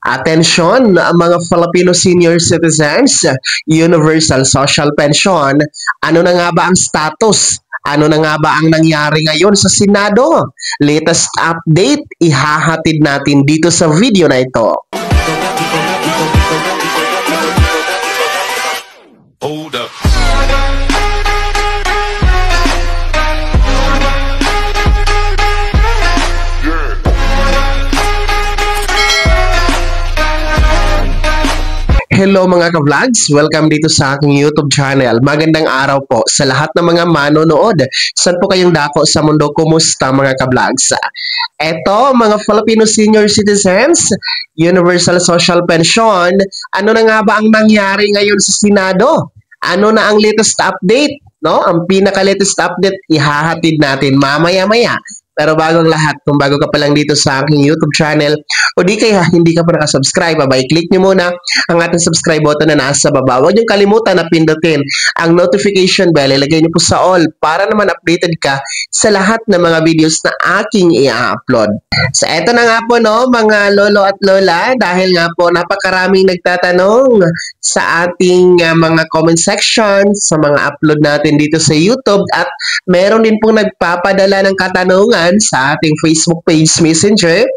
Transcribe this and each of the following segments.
Atensyon mga Filipino senior citizens, Universal Social Pension, ano na nga ba ang status? Ano na nga ba ang nangyari ngayon sa Senado? Latest update, ihahatid natin dito sa video na ito. Hold up. Hello mga ka-vlogs! Welcome dito sa aking YouTube channel. Magandang araw po sa lahat ng mga manonood. Saan po kayong dako sa mundo? Kumusta mga ka-vlogs? Eto mga Filipino senior citizens, Universal Social Pension, ano na nga ba ang nangyari ngayon sa Senado? Ano na ang latest update? No? Ang pinaka-latest update, ihahatid natin mamaya-maya. Pero bago ang lahat, kung bago ka pa lang dito sa aking YouTube channel, o di kaya hindi ka pa nakasubscribe, click nyo muna ang ating subscribe button na nasa baba. Huwag nyo kalimutan na pindutin ang notification bell. Ilagay nyo po sa all para naman updated ka sa lahat ng mga videos na aking i-upload. So eto na nga po no, mga lolo at lola, dahil nga po napakaraming nagtatanong sa ating mga comment section, sa mga upload natin dito sa YouTube, at meron din pong nagpapadala ng katanungan sa ating Facebook page Messenger.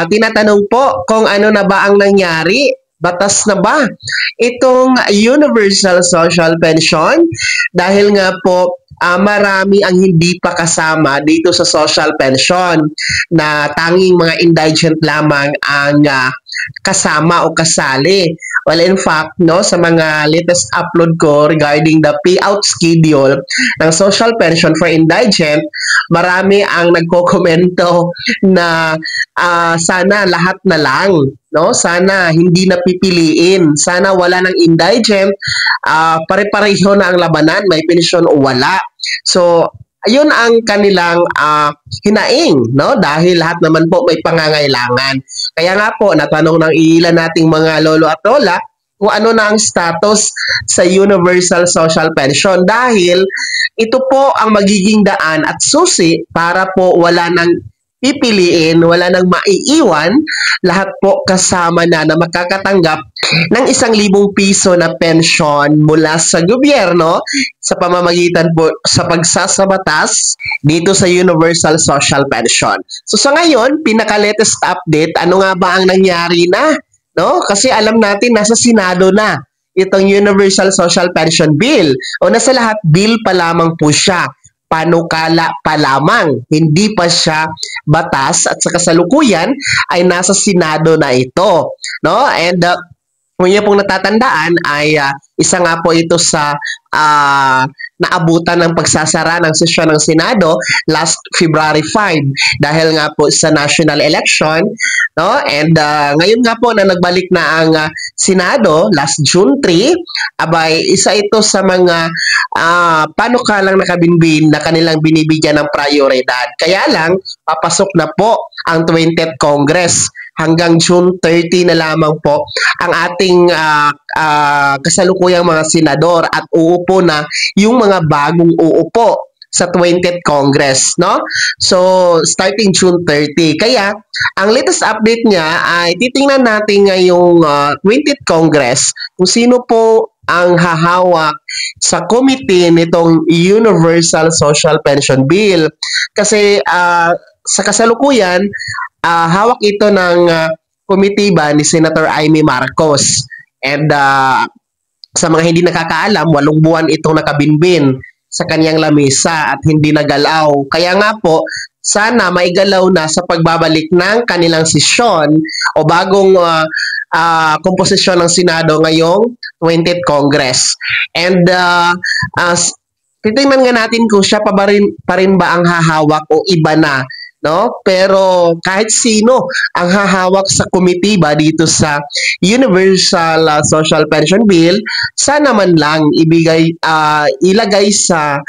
Tinatanong po kung ano na ba ang nangyari, batas na ba itong Universal Social Pension, dahil nga po marami ang hindi pa kasama dito sa social pension, na tanging mga indigent lamang ang kasama o kasali. Well, in fact, no, sa mga latest upload ko regarding the payout schedule ng social pension for indigent, marami ang nagko-komento na sana lahat na lang, no? Sana hindi na pipiliin. Sana wala ng indigent, pare-pareho na ang labanan, may pensyon o wala. So, ayun ang kanilang hinaing, no? Dahil lahat naman po may pangangailangan. Kaya nga po, natanong ng ilan nating mga lolo at lola kung ano na ang status sa Universal Social Pension, dahil ito po ang magiging daan at susi para po wala nang pipiliin, wala nang maiiwan, lahat po kasama na makakatanggap ng 1,000 piso na pensyon mula sa gobyerno sa pamamagitan po sa pagsasabatas dito sa Universal Social Pension. So sa ngayon, pinaka-latest update, ano nga ba ang nangyari na? No? Kasi alam natin nasa Senado na itong Universal Social Pension Bill. O nasa lahat, bill pa lamang po siya. Panukala pa lamang, hindi pa siya batas, at sa kasalukuyan ay nasa Senado na ito, no? And kung niyo pong natatandaan ay isa nga po ito sa naabutan ng pagsasara ng sesyon ng Senado last February 5 dahil nga po sa national election, no? And ngayon nga po na nagbalik na ang Senado last June 3, abay isa ito sa mga panukalang nakabinbin na kanilang binibigyan ng prioridad. Kaya lang papasok na po ang 20th Congress. Hanggang June 30 na lamang po ang ating kasalukuyang mga senador, at uupo na yung mga bagong uupo sa 20th Congress, no? So, starting June 30. Kaya, ang latest update niya ay titingnan natin ngayong 20th Congress kung sino po ang hahawak sa committee nitong Universal Social Pension Bill. Kasi sa kasalukuyan, hawak ito ng komitiba ni Senator Amy Marcos. And sa mga hindi nakakaalam, 8 buwan itong nakabinbin sa kanyang lamesa at hindi nagalaw. Kaya nga po, sana maigalaw na sa pagbabalik ng kanilang sesyon o bagong komposisyon ng Senado ngayong 20th Congress. And titingnan nga natin kung siya pa rin ba ang hahawak o iba na, no? Pero kahit sino ang hahawak sa komitiba dito sa Universal Social Pension Bill, sana man lang ilagay sa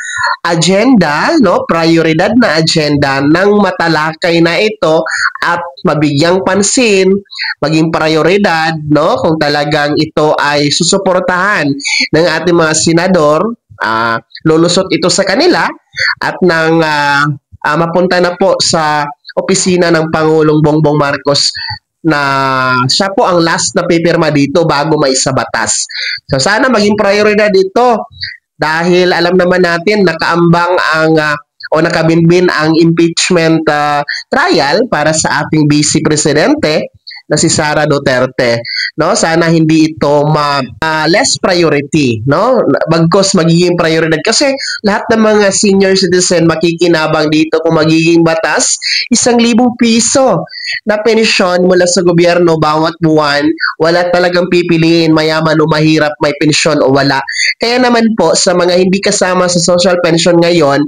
agenda, no? Prioridad na agenda ng matalakay na ito at mabigyang pansin, maging prioridad, no? Kung talagang ito ay susuportahan ng ating mga senador, lulusot ito sa kanila at nang mapunta na po sa opisina ng Pangulong Bongbong Marcos na siya po ang last na pipirma dito bago maisa batas. So sana maging prioridad ito dahil alam naman natin nakaambang ang o nakabinbin ang impeachment trial para sa ating Vice Presidente na si Sara Duterte, no? Sana hindi ito less priority, no? Bagkus magiging prioridad kasi lahat ng mga senior citizen makikinabang dito kung magiging batas, 1,000 piso na pensyon mula sa gobyerno bawat buwan. Wala talagang pipiliin mayaman o mahirap, may pensyon o wala. Kaya naman po sa mga hindi kasama sa social pension ngayon,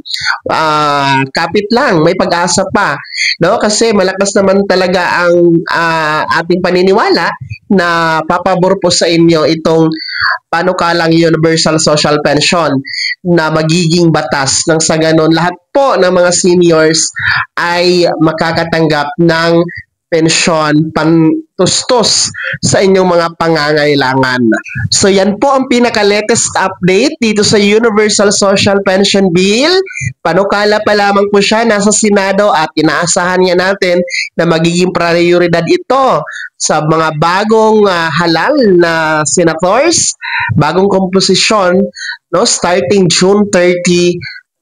kapit lang, may pag-asa pa, no? Kasi malakas naman talaga ang ating paniniwala na papabor po sa inyo itong panukalang Universal Social Pension na magiging batas nang sa ganon lahat po ng mga seniors ay makakatanggap ng pensyon pantustos sa inyong mga pangangailangan. So yan po ang pinaka-latest update dito sa Universal Social Pension Bill. Panukala pa lamang po siya, nasa Senado at inaasahan nga natin na magiging prioridad ito sa mga bagong halal na senators, bagong komposisyon, no, starting June 30,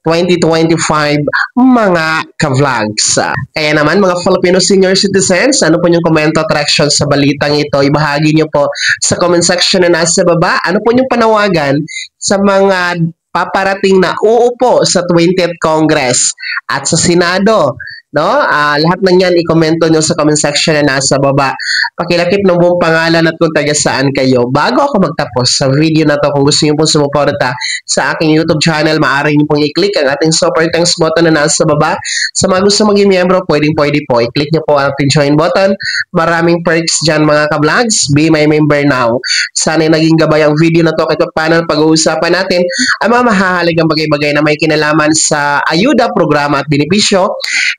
2025, mga ka-vlogs. Kaya naman mga Filipino senior citizens, ano po yung komento at reaction sa balitang ito? Ibahagi nyo po sa comment section na nasa baba. Ano po yung panawagan sa mga paparating na uupo sa 20th Congress at sa Senado? No? Lahat ng yan i-komento nyo sa comment section na nasa baba. Pakilakip ng buong pangalan at kung taga saan kayo. Bago ako magtapos sa video na to, kung gusto nyo pong sumuporta sa aking YouTube channel, maaari nyo pong i-click ang ating super thanks button na nasa baba. Sa mga gusto maging miyembro, pwede po. I-click nyo po ang ating join button. Maraming perks dyan mga ka-vlogs. Be my member now. Sana naging gabay ang video na to kahit paano pag-uusapan natin ang mga mahahalagang bagay-bagay na may kinalaman sa ayuda, programa at benepisyo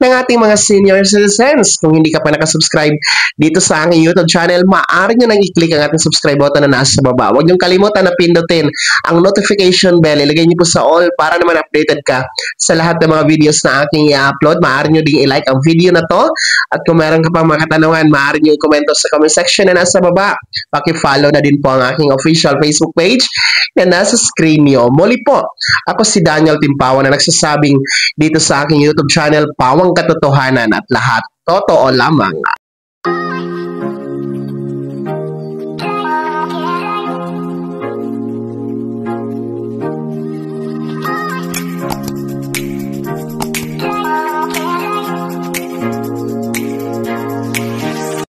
ng ating mga senior citizens. Kung hindi ka pa nakasubscribe dito sa aking YouTube channel, maaari nyo nang i-click ang ating subscribe button na nasa baba. Huwag nyo kalimutan na pindutin ang notification bell. Ilagay nyo po sa all para naman updated ka sa lahat ng mga videos na aking i-upload. Maaari nyo ding i-like ang video na to. At kung meron ka pang mga katanungan, maaari nyo i-komento sa comment section na nasa baba. Paki-follow na din po ang aking official Facebook page na nasa screen nyo. Muli po, ako si Daniel Timpawan na nagsasabing dito sa aking YouTube channel, Pawang Katotohanan at lahat totoo lamang.